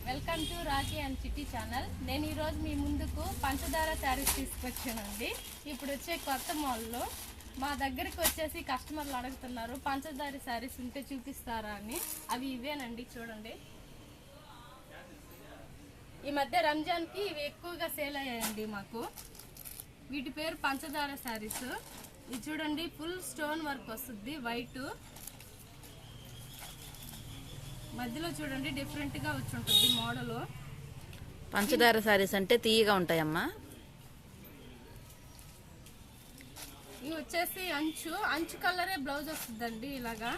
Welcome to Rakhi and చిట్టి channel. నేను ఈరోజు మీ ముందుకు పంచదార శారీస్ తీసుకొచ్చానండి. ఇప్పుడు వచ్చే కొత్త మాల్లో మా దగ్గరికి వచ్చేసి కస్టమర్లు అడుగుతున్నారు పంచదార శారీస్ ఉంటే చూపిస్తారా అని. అవి ఇవేనండి, చూడండి. ఈ మధ్య రంజాన్కి ఇవి ఎక్కువగా సేల్ అయ్యాయండి మాకు. వీటి పేరు పంచదార శారీస్. ఇది చూడండి, ఫుల్ స్టోన్ వర్క్ వస్తుంది, వైట్ మధ్యలో చూడండి డిఫరెంట్ గా వచ్చి ఉంటుంది మోడల్. పంచదార సారీస్ అంటే తీయగా ఉంటాయమ్మా. ఇవి వచ్చేసి అంచు కలరే బ్లౌజ్ వస్తుందండి. ఇలాగా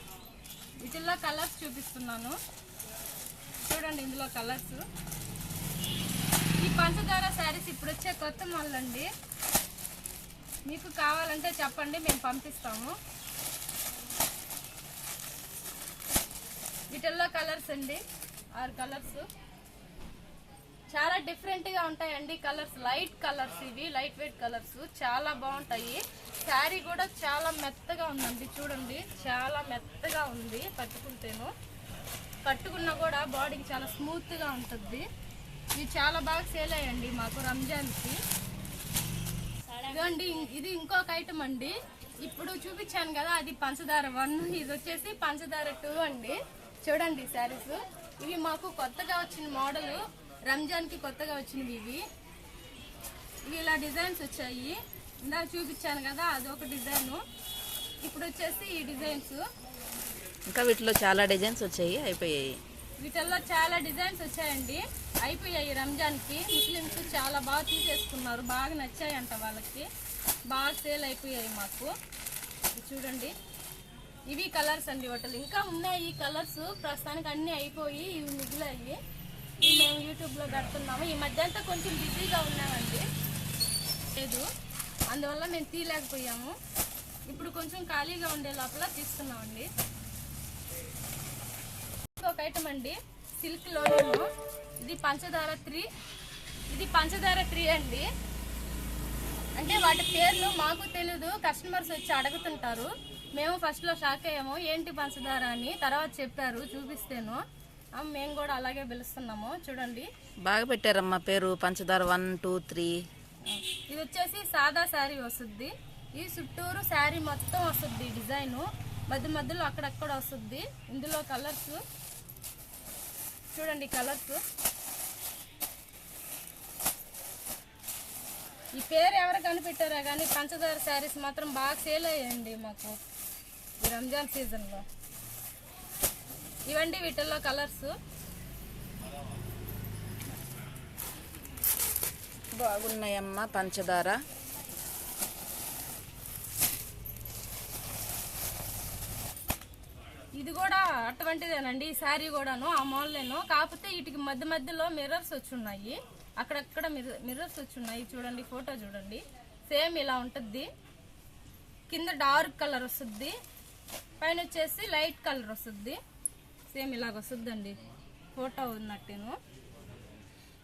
వీటిల్లో కలర్స్ చూపిస్తున్నాను, చూడండి. ఇందులో కలర్స్. ఈ పంచదార శారీస్ ఇప్పుడు వచ్చే కొత్త మోడల్ అండి. మీకు కావాలంటే చెప్పండి, మేము పంపిస్తాము. వీటిల్లో కలర్స్ అండి, 6 కలర్స్. చాలా డిఫరెంట్ గా ఉంటాయండి కలర్స్. లైట్ కలర్స్, ఇవి లైట్ వెయిట్ కలర్స్, చాలా బాగుంటాయి. శారీ కూడా చాలా మెత్తగా ఉందండి, చూడండి. చాలా మెత్తగా ఉంది, కట్టుకున్నా కూడా బాడీకి చాలా స్మూత్ గా ఉంటుంది. ఇవి చాలా బాగా సేల్ అయ్యండి మాకు రంజాన్కి. ఇదిగోండి, ఇది ఇంకొక ఐటమ్ అండి. ఇప్పుడు చూపించాను కదా, అది పంచదార 1, ఇది వచ్చేసి పంచదార 2 అండి. చూడండి శారీస్. ఇవి మాకు కొత్తగా వచ్చిన మోడల్, రంజాన్కి కొత్తగా వచ్చినవి ఇవి. ఇలా డిజైన్స్ వచ్చాయి. ఇందాక చూపించాను కదా, అదొక డిజైన్. ఇప్పుడు వచ్చేసి ఈ డిజైన్స్. ఇంకా వీటిలో చాలా డిజైన్స్ వచ్చాయి, అయిపోయాయి. వీటిల్లో చాలా డిజైన్స్ వచ్చాయండి, అయిపోయాయి. రంజాన్కి ముస్లిమ్స్ చాలా బాగా తీసేసుకున్నారు, బాగా నచ్చాయంట వాళ్ళకి, బాగా సేల్ అయిపోయాయి మాకు. చూడండి, ఇవి కలర్స్ అండి. వాటిలో ఇంకా ఉన్నాయి కలర్స్, ప్రస్తుతానికి అన్నీ అయిపోయి ఇవి మిగిలాయి. ఇవి మేము యూట్యూబ్లో పెడుతున్నాము. ఈ మధ్య అంతా కొంచెం బిజీగా ఉన్నామండి, లేదు, అందువల్ల మేము తీయలేకపోయాము. ఇప్పుడు కొంచెం ఖాళీగా ఉండే లోపల తీస్తున్నామండి. ఇంకొక ఐటమ్ అండి, సిల్క్ లోనేమో. ఇది పంచదార 3, ఇది పంచదార 3 అండి. అంటే వాటి పేర్లు మాకు తెలీదు, కస్టమర్స్ వచ్చి అడుగుతుంటారు. మేము ఫస్ట్లో షాక్ అయ్యాము, ఏంటి పంచదార అని. తర్వాత చెప్పారు, చూపిస్తేను మేము కూడా అలాగే పిలుస్తున్నాము. చూడండి, బాగా పెట్టారమ్మా పేరు, పంచదార 1, 2, 3. ఇది వచ్చేసి సాదా శారీ వస్తుంది. ఈ చుట్టూరు శారీ మొత్తం వస్తుంది డిజైన్, మధ్యలో అక్కడక్కడ వస్తుంది. ఇందులో కలర్స్ చూడండి, కలర్స్. ఈ పేరు ఎవరు కనిపెట్టారా కానీ పంచదార శారీస్ మాత్రం బాగా సేల్ అయ్యాయండి మాకు ఈ రంజాన్ సీజన్లో. ఇవండి వీటిల్లో కలర్స్. బాగున్నాయమ్మా పంచదార. ఇది కూడా అటువంటిదేనండి, ఈ శారీ కూడాను ఆ మోడలేను. కాకపోతే వీటికి మధ్యలో మిర్రర్స్ వచ్చి ఉన్నాయి, అక్కడక్కడ మిర్రర్స్ వచ్చి ఉన్నాయి. చూడండి, ఫోటో చూడండి, సేమ్ ఇలా ఉంటుంది. కింద డార్క్ కలర్ వస్తుంది, పైన వచ్చేసి లైట్ కలర్ వస్తుంది. సేమ్ ఇలాగ వస్తుందండి, ఫోటో ఉన్నట్టేను.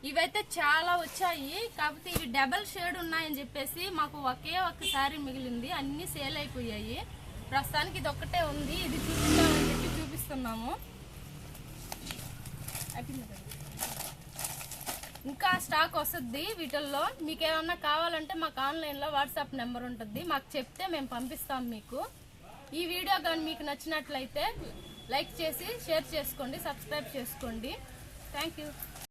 ఇవైతే చాలా వచ్చాయి, కాకపోతే ఇవి డబల్ షేడ్ ఉన్నాయని చెప్పేసి మాకు ఒకే ఒక్క శారీ మిగిలింది, అన్ని సేల్ అయిపోయాయి. ప్రస్తుతానికి ఇది ఒక్కటే ఉంది, ఇది చూపిస్తామని చెప్పి చూపిస్తున్నాము. ఇంకా స్టాక్ వస్తుంది వీటిల్లో. మీకు ఏమన్నా కావాలంటే మాకు ఆన్లైన్లో వాట్సాప్ నెంబర్ ఉంటుంది, మాకు చెప్తే మేము పంపిస్తాం మీకు. ఈ వీడియో కానీ మీకు నచ్చినట్లయితే లైక్ చేసి షేర్ చేసుకోండి, సబ్స్క్రైబ్ చేసుకోండి. Thank you.